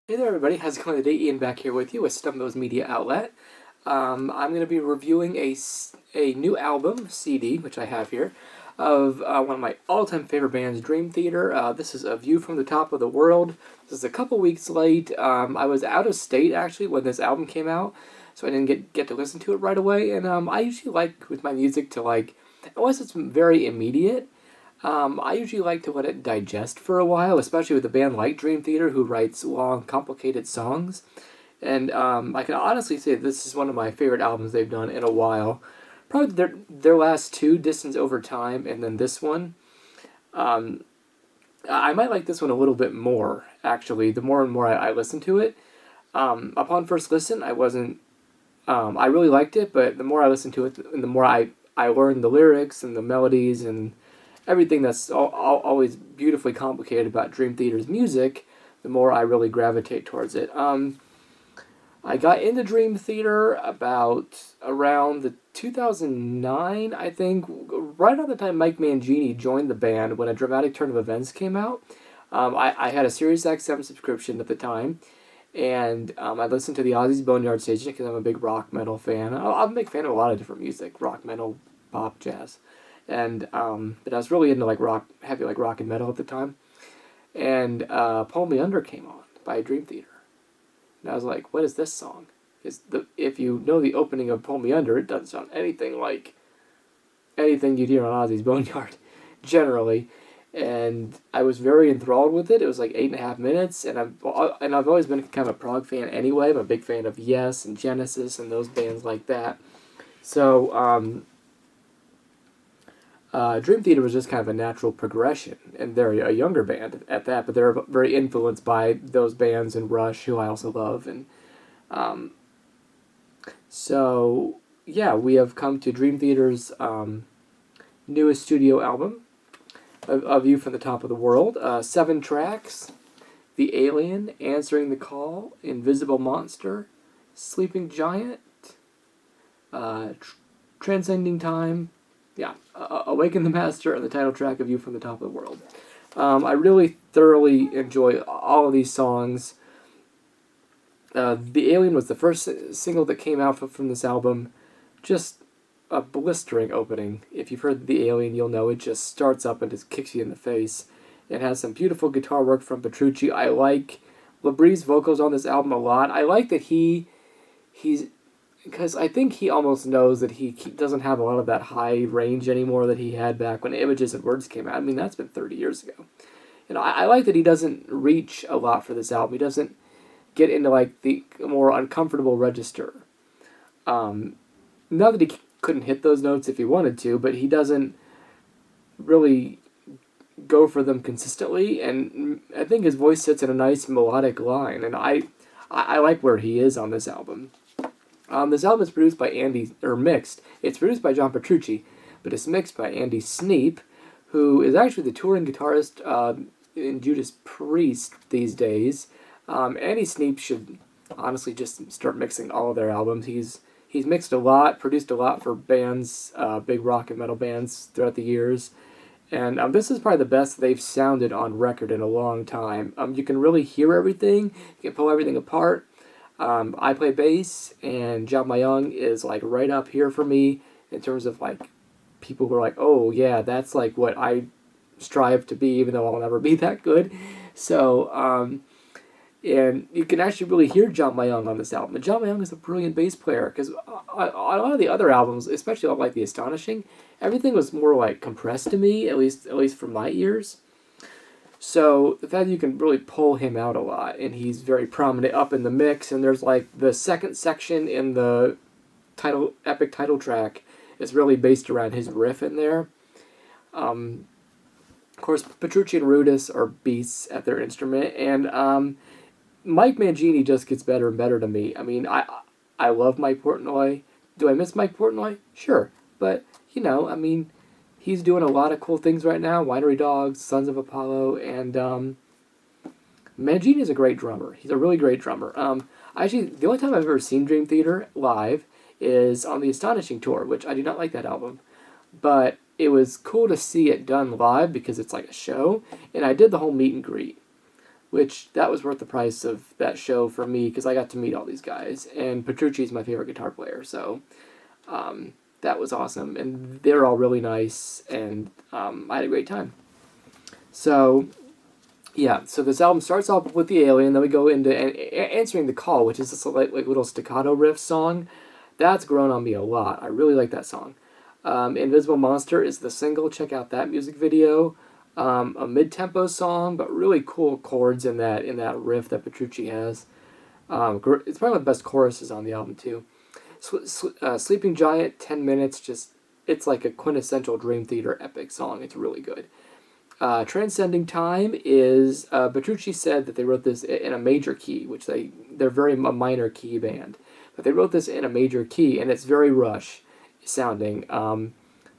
Hey there, everybody. How's it going today? Ian back here with you with Stumbo's Media Outlet. I'm going to be reviewing a new album, CD, which I have here, of one of my all-time favorite bands, Dream Theater. This is A View from the Top of the World. This is a couple weeks late. I was out of state, actually, when this album came out, so I didn't get to listen to it right away. And I usually like, with my music, to unless it's very immediate, I usually like to let it digest for a while, especially with a band like Dream Theater, who writes long, complicated songs. And I can honestly say this is one of my favorite albums they've done in a while. Probably their last two, Distance Over Time, and then this one. Um, I might like this one a little bit more, actually, the more and more I listen to it. Upon first listen, I wasn't. I really liked it, but the more I listened to it, and the more I learned the lyrics and the melodies and everything that's always beautifully complicated about Dream Theater's music, the more I really gravitate towards it. I got into Dream Theater about around the 2009, I think, right around the time Mike Mangini joined the band when A Dramatic Turn of Events came out. I had a SiriusXM subscription at the time, and I listened to the Ozzy's Boneyard Station because I'm a big rock metal fan. I'm a big fan of a lot of different music, rock, metal, pop, jazz. And but I was really into heavy rock and metal at the time. And Pull Me Under came on by Dream Theater. And I was like, what is this song? If you know the opening of Pull Me Under, it doesn't sound anything like anything you'd hear on Ozzy's Boneyard, generally. And I was very enthralled with it. It was like 8.5 minutes, and I've always been kind of a prog fan anyway. I'm a big fan of Yes and Genesis and those bands like that. So Dream Theater was just kind of a natural progression, and they're a younger band at that, but they're very influenced by those bands and Rush, who I also love, and um, so yeah, we have come to Dream Theater's newest studio album, A View from the Top of the World. 7 tracks: The Alien, Answering the Call, Invisible Monster, Sleeping Giant, Transcending Time. Yeah, Awaken the Master, and the title track of You from the Top of the World. I really thoroughly enjoy all of these songs. The Alien was the first single that came out from this album. Just a blistering opening. If you've heard The Alien, you'll know it just starts up and just kicks you in the face. It has some beautiful guitar work from Petrucci. I like Labríe's vocals on this album a lot. I like that he's because I think he almost knows that he doesn't have a lot of that high range anymore that he had back when Images and Words came out. I mean, that's been 30 years ago. And I like that he doesn't reach a lot for this album. He doesn't get into the more uncomfortable register. Not that he couldn't hit those notes if he wanted to, but he doesn't really go for them consistently. And I think his voice sits in a nice melodic line, and I like where he is on this album. This album is produced by mixed. It's produced by John Petrucci, but it's mixed by Andy Sneap, who is actually the touring guitarist in Judas Priest these days. Andy Sneap should honestly just start mixing all of their albums. He's mixed a lot, produced a lot for bands, big rock and metal bands throughout the years. And this is probably the best they've sounded on record in a long time. You can really hear everything. You can pull everything apart. I play bass, and John Mayung is right up here for me in terms of people who are oh yeah, that's what I strive to be, even though I'll never be that good. So and you can actually really hear John Mayung on this album. And John Mayung is a brilliant bass player because on a lot of the other albums, especially on The Astonishing, everything was more compressed to me, at least from my ears. So the fact that you can really pull him out a lot, and he's very prominent up in the mix, and there's the second section in the epic title track is really based around his riff in there. Of course, Petrucci and Rudess are beasts at their instrument, and Mike Mangini just gets better and better to me. I mean, I love Mike Portnoy. Do I miss Mike Portnoy? Sure, but I mean, he's doing a lot of cool things right now. Winery Dogs, Sons of Apollo, and Mangini is a great drummer. He's a really great drummer. Actually, the only time I've ever seen Dream Theater live is on the Astonishing tour, which I do not like that album. But it was cool to see it done live because it's like a show, and I did the whole meet and greet. which that was worth the price of that show for me because I got to meet all these guys. And Petrucci's my favorite guitar player, so that was awesome. And they're all really nice, and I had a great time. So, yeah, so this album starts off with the alien, then we go into answering the call, which is this like little staccato riff song. That's grown on me a lot. I really like that song. Invisible Monster is the single. Check out that music video. A mid-tempo song, but really cool chords in that riff that Petrucci has. It's probably one of the best choruses on the album too. Sleeping Giant, 10 minutes, it's like a quintessential Dream Theater epic song. It's really good. Transcending Time is, Petrucci said that they wrote this in a major key, which they're very a minor key band. But they wrote this in a major key, and it's very Rush sounding.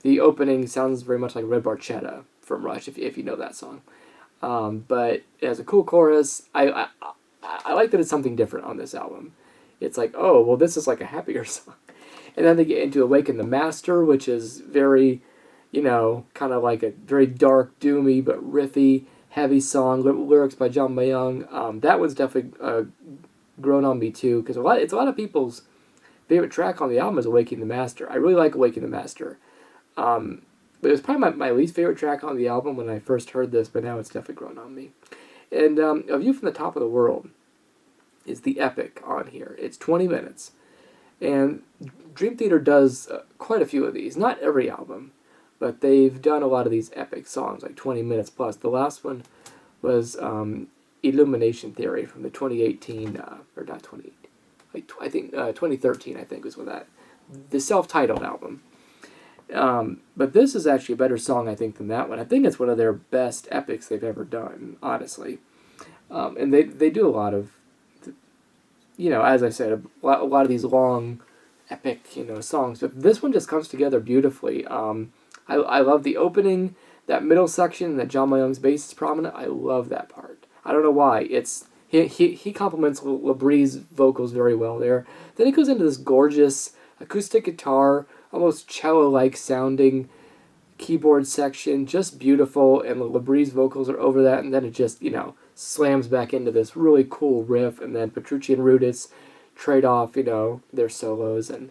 The opening sounds very much like Red Barchetta from Rush, if you know that song. But it has a cool chorus. I like that it's something different on this album. It's like, oh, well, this is like a happier song. And then they get into Awaken the Master, which is very, kind of like a very dark, doomy, but riffy, heavy song. Lyrics by John Mayung. That one's definitely grown on me, too, because it's a lot of people's favorite track on the album is Awaken the Master. I really like Awaken the Master. But it was probably my least favorite track on the album when I first heard this, but now it's definitely grown on me. And A View from the Top of the World is the epic on here. It's 20 minutes. And Dream Theater does quite a few of these. Not every album, but they've done a lot of these epic songs, like 20 minutes plus. The last one was Illumination Theory from the 2018, or not 2018, I think 2013, I think was when the self-titled album. But this is actually a better song, I think, than that one. I think it's one of their best epics they've ever done, honestly. And they do a lot of, as I said, a lot of these long, epic, songs. But this one just comes together beautifully. I love the opening, that middle section, that John Mayung's bass is prominent. I love that part. I don't know why. He complements LaBrie's vocals very well there. Then it goes into this gorgeous acoustic guitar, almost cello-like sounding keyboard section, just beautiful, and LaBrie's vocals are over that, and then it just, slams back into this really cool riff, and then Petrucci and Rudis trade off, their solos, and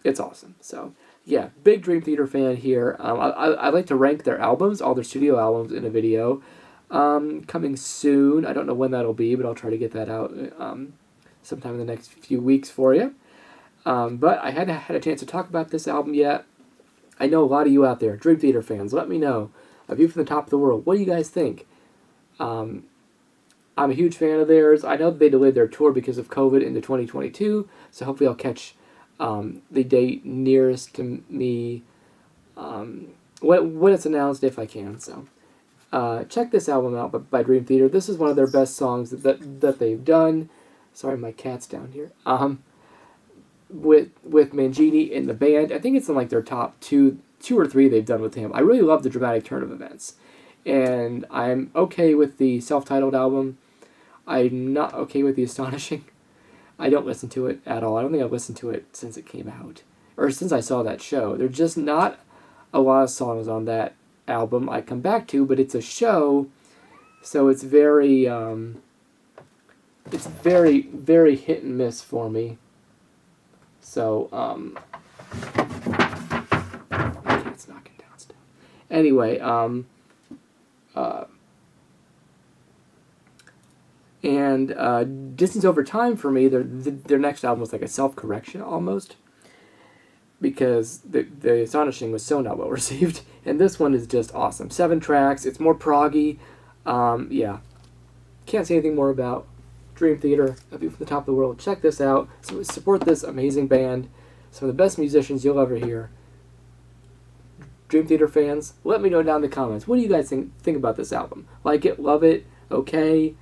it's awesome. So, yeah, big Dream Theater fan here. I like to rank their albums, all their studio albums, in a video. Coming soon. I don't know when that'll be, but I'll try to get that out sometime in the next few weeks for you. But I hadn't had a chance to talk about this album yet. I know a lot of you out there, Dream Theater fans, let me know. A View from the Top of the World. What do you guys think? I'm a huge fan of theirs. I know they delayed their tour because of COVID into 2022, so hopefully I'll catch the date nearest to me when it's announced, if I can. So check this album out by Dream Theater. This is one of their best songs that they've done. Sorry, my cat's down here. With Mangini in the band. I think it's in like their top two or three they've done with him. I really love the dramatic turn of events. And I'm okay with the self-titled album. I'm not okay with the Astonishing. I don't listen to it at all. I don't think I've listened to it since it came out. Or since I saw that show. There's just not a lot of songs on that album I come back to, but it's a show, so it's very, very hit and miss for me. So, it's knocking down still. Anyway, Distance Over Time for me, their next album was like a self-correction almost, because the Astonishing was so not well received, and this one is just awesome. 7 tracks, it's more proggy. Yeah, can't say anything more about Dream Theater, A View from the Top of the World. Check this out. So support this amazing band. Some of the best musicians you'll ever hear. Dream Theater fans, let me know down in the comments. What do you guys think about this album? Like it? Love it? Okay?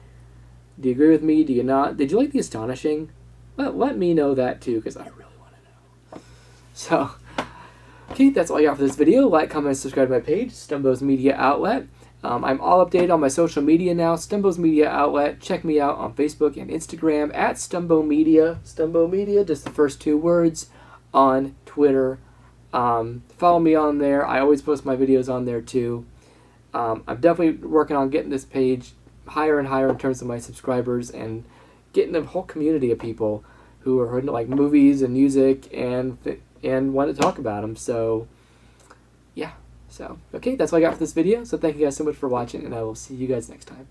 Do you agree with me? Do you not? Did you like The Astonishing? Let me know that too, because I really want to know. So, okay, that's all I got for this video. Like, comment, subscribe to my page, Stumbo's Media Outlet. I'm all updated on my social media now. Stumbo's Media Outlet. Check me out on Facebook and Instagram at Stumbo Media. Stumbo Media, just the first 2 words. On Twitter. Follow me on there. I always post my videos on there too. I'm definitely working on getting this page higher and higher in terms of my subscribers and getting a whole community of people who are into like movies and music and want to talk about them. So yeah, so okay, that's all I got for this video. So thank you guys so much for watching, and I will see you guys next time.